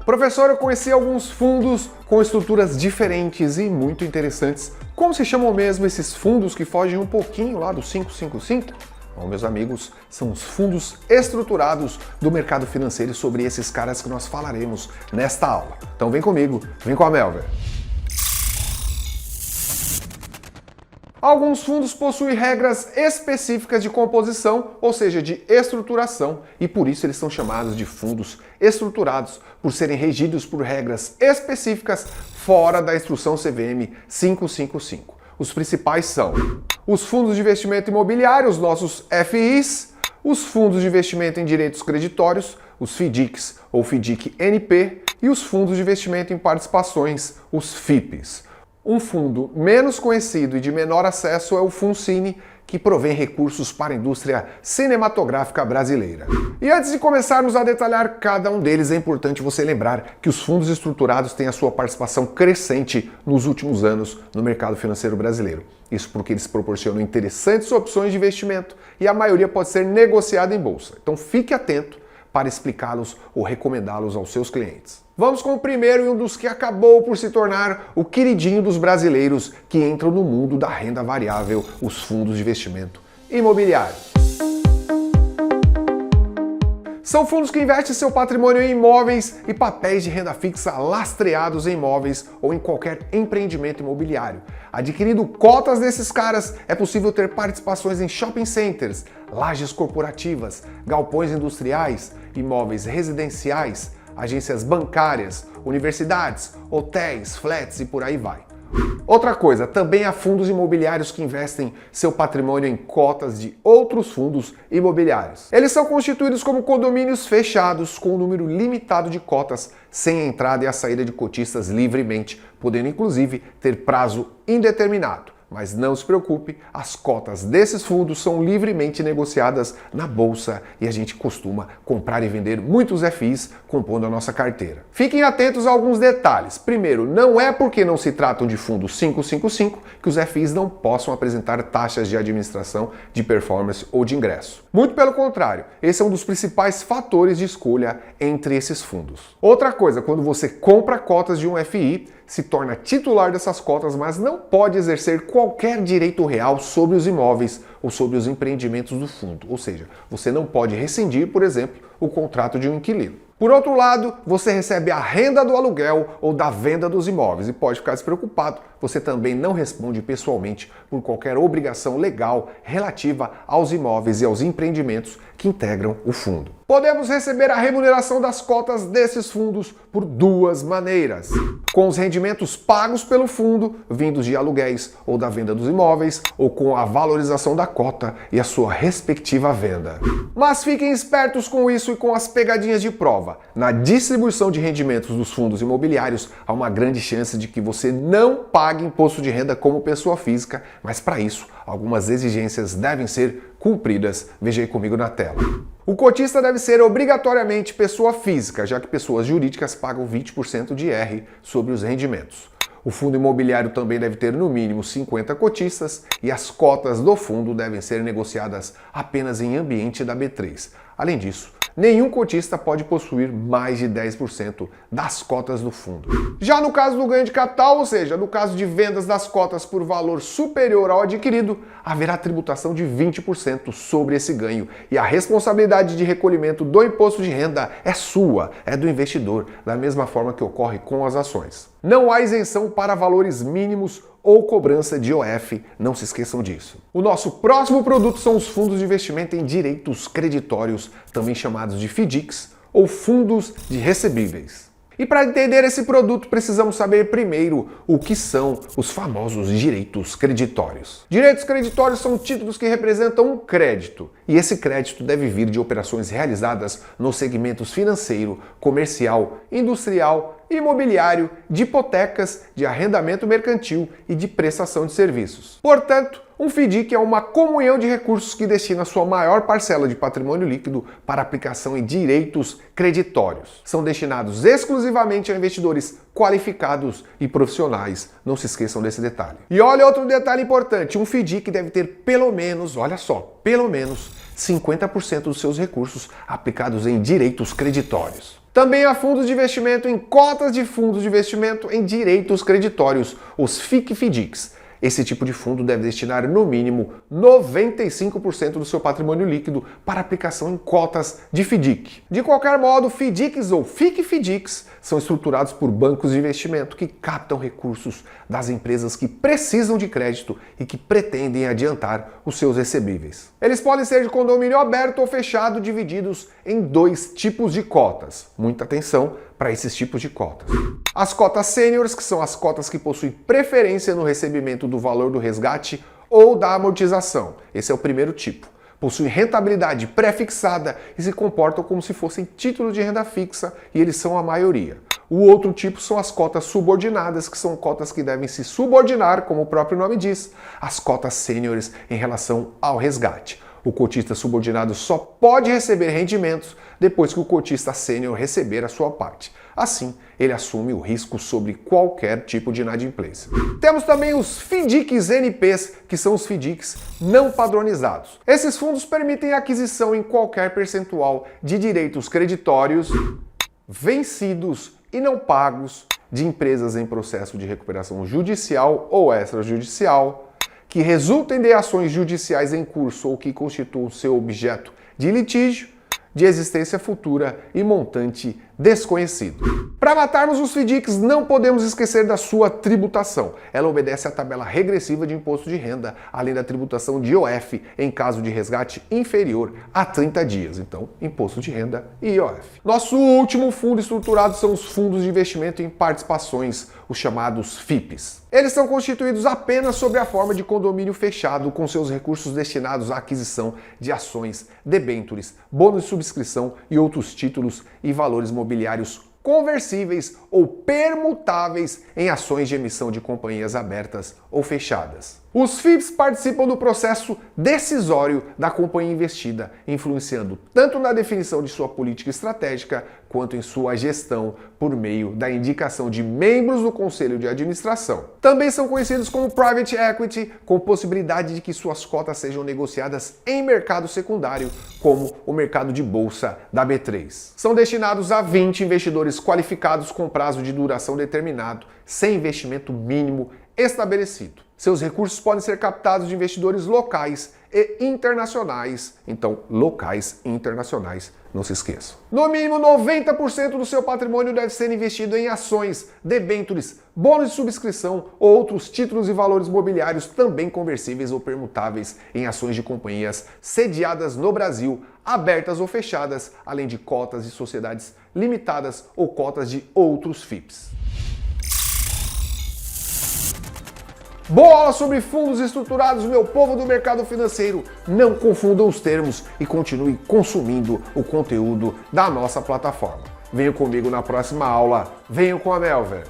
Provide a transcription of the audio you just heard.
Professor, eu conheci alguns fundos com estruturas diferentes e muito interessantes. Como se chamam mesmo esses fundos que fogem um pouquinho lá do 555? Bom, meus amigos, são os fundos estruturados do mercado financeiro, e sobre esses caras que nós falaremos nesta aula. Então vem comigo, vem com a Melver. Alguns fundos possuem regras específicas de composição, ou seja, de estruturação, e por isso eles são chamados de fundos estruturados, por serem regidos por regras específicas fora da instrução CVM 555. Os principais são os fundos de investimento imobiliário, os nossos FIs, os fundos de investimento em direitos creditórios, os FDICs ou FDIC-NP, e os fundos de investimento em participações, os FIPs. Um fundo menos conhecido e de menor acesso é o FUNCINE, que provém recursos para a indústria cinematográfica brasileira. E antes de começarmos a detalhar cada um deles, é importante você lembrar que os fundos estruturados têm a sua participação crescente nos últimos anos no mercado financeiro brasileiro. Isso porque eles proporcionam interessantes opções de investimento e a maioria pode ser negociada em bolsa. Então fique atento para explicá-los ou recomendá-los aos seus clientes. Vamos com o primeiro e um dos que acabou por se tornar o queridinho dos brasileiros que entram no mundo da renda variável, os fundos de investimento imobiliário. São fundos que investem seu patrimônio em imóveis e papéis de renda fixa lastreados em imóveis ou em qualquer empreendimento imobiliário. Adquirindo cotas desses caras, é possível ter participações em shopping centers, lajes corporativas, galpões industriais, imóveis residenciais, agências bancárias, universidades, hotéis, flats e por aí vai. Outra coisa, também há fundos imobiliários que investem seu patrimônio em cotas de outros fundos imobiliários. Eles são constituídos como condomínios fechados com um número limitado de cotas, sem a entrada e a saída de cotistas livremente, podendo inclusive ter prazo indeterminado. Mas não se preocupe, as cotas desses fundos são livremente negociadas na bolsa e a gente costuma comprar e vender muitos FIs compondo a nossa carteira. Fiquem atentos a alguns detalhes. Primeiro, não é porque não se tratam de fundos 555 que os FIs não possam apresentar taxas de administração, de performance ou de ingresso. Muito pelo contrário, esse é um dos principais fatores de escolha entre esses fundos. Outra coisa, quando você compra cotas de um FI, se torna titular dessas cotas, mas não pode exercer qualquer direito real sobre os imóveis ou sobre os empreendimentos do fundo. Ou seja, você não pode rescindir, por exemplo, o contrato de um inquilino. Por outro lado, você recebe a renda do aluguel ou da venda dos imóveis e pode ficar despreocupado, você também não responde pessoalmente por qualquer obrigação legal relativa aos imóveis e aos empreendimentos que integram o fundo. Podemos receber a remuneração das cotas desses fundos por duas maneiras: com os rendimentos pagos pelo fundo, vindos de aluguéis ou da venda dos imóveis, ou com a valorização da cota e a sua respectiva venda. Mas fiquem espertos com isso e com as pegadinhas de prova. Na distribuição de rendimentos dos fundos imobiliários, há uma grande chance de que você não pague imposto de renda como pessoa física, mas para isso, algumas exigências devem ser cumpridas. Veja aí comigo na tela. O cotista deve ser obrigatoriamente pessoa física, já que pessoas jurídicas pagam 20% de IR sobre os rendimentos. O fundo imobiliário também deve ter no mínimo 50 cotistas e as cotas do fundo devem ser negociadas apenas em ambiente da B3. Além disso, nenhum cotista pode possuir mais de 10% das cotas do fundo. Já no caso do ganho de capital, ou seja, no caso de vendas das cotas por valor superior ao adquirido, haverá tributação de 20% sobre esse ganho e a responsabilidade de recolhimento do imposto de renda é sua, é do investidor, da mesma forma que ocorre com as ações. Não há isenção para valores mínimos ou cobrança de IOF, não se esqueçam disso. O nosso próximo produto são os fundos de investimento em direitos creditórios, também chamados de FDICs ou fundos de recebíveis. E para entender esse produto, precisamos saber primeiro o que são os famosos direitos creditórios. Direitos creditórios são títulos que representam um crédito, e esse crédito deve vir de operações realizadas nos segmentos financeiro, comercial, industrial, imobiliário, de hipotecas, de arrendamento mercantil e de prestação de serviços. Portanto, um FDIC é uma comunhão de recursos que destina sua maior parcela de patrimônio líquido para aplicação em direitos creditórios. São destinados exclusivamente a investidores qualificados e profissionais. Não se esqueçam desse detalhe. E olha outro detalhe importante, um FDIC deve ter pelo menos, olha só, pelo menos 50% dos seus recursos aplicados em direitos creditórios. Também há fundos de investimento em cotas de fundos de investimento em direitos creditórios, os FIC-FDICs. Esse tipo de fundo deve destinar no mínimo 95% do seu patrimônio líquido para aplicação em cotas de FDIC. De qualquer modo, FDICs ou FIC-FDICs são estruturados por bancos de investimento que captam recursos das empresas que precisam de crédito e que pretendem adiantar os seus recebíveis. Eles podem ser de condomínio aberto ou fechado, divididos em dois tipos de cotas. Muita atenção para esses tipos de cotas. As cotas sêniores, que são as cotas que possuem preferência no recebimento do valor do resgate ou da amortização. Esse é o primeiro tipo. Possuem rentabilidade pré-fixada e se comportam como se fossem títulos de renda fixa, e eles são a maioria. O outro tipo são as cotas subordinadas, que são cotas que devem se subordinar, como o próprio nome diz, às cotas sêniores em relação ao resgate. O cotista subordinado só pode receber rendimentos depois que o cotista sênior receber a sua parte. Assim, ele assume o risco sobre qualquer tipo de inadimplência. Temos também os FDICs NPs, que são os FDICs não padronizados. Esses fundos permitem a aquisição em qualquer percentual de direitos creditórios vencidos e não pagos de empresas em processo de recuperação judicial ou extrajudicial, que resultem de ações judiciais em curso ou que constituam seu objeto de litígio, de existência futura e montante desconhecido. Para matarmos os FDICs, não podemos esquecer da sua tributação. Ela obedece à tabela regressiva de imposto de renda, além da tributação de IOF em caso de resgate inferior a 30 dias. Então, imposto de renda e IOF. Nosso último fundo estruturado são os fundos de investimento em participações, os chamados FIPs. Eles são constituídos apenas sob a forma de condomínio fechado, com seus recursos destinados à aquisição de ações, debêntures, bônus de subscrição e outros títulos e valores mobiliários conversíveis ou permutáveis em ações de emissão de companhias abertas ou fechadas. Os FIPs participam do processo decisório da companhia investida, influenciando tanto na definição de sua política estratégica quanto em sua gestão por meio da indicação de membros do conselho de administração. Também são conhecidos como private equity, com possibilidade de que suas cotas sejam negociadas em mercado secundário, como o mercado de bolsa da B3. São destinados a 20 investidores qualificados com prazo de duração determinado, sem investimento mínimo estabelecido. Seus recursos podem ser captados de investidores locais e internacionais. Então, locais e internacionais, não se esqueçam. No mínimo, 90% do seu patrimônio deve ser investido em ações, debêntures, bônus de subscrição ou outros títulos e valores mobiliários também conversíveis ou permutáveis em ações de companhias sediadas no Brasil, abertas ou fechadas, além de cotas de sociedades limitadas ou cotas de outros FIPs. Boa aula sobre fundos estruturados, meu povo do mercado financeiro. Não confundam os termos e continue consumindo o conteúdo da nossa plataforma. Venham comigo na próxima aula. Venham com a Melver.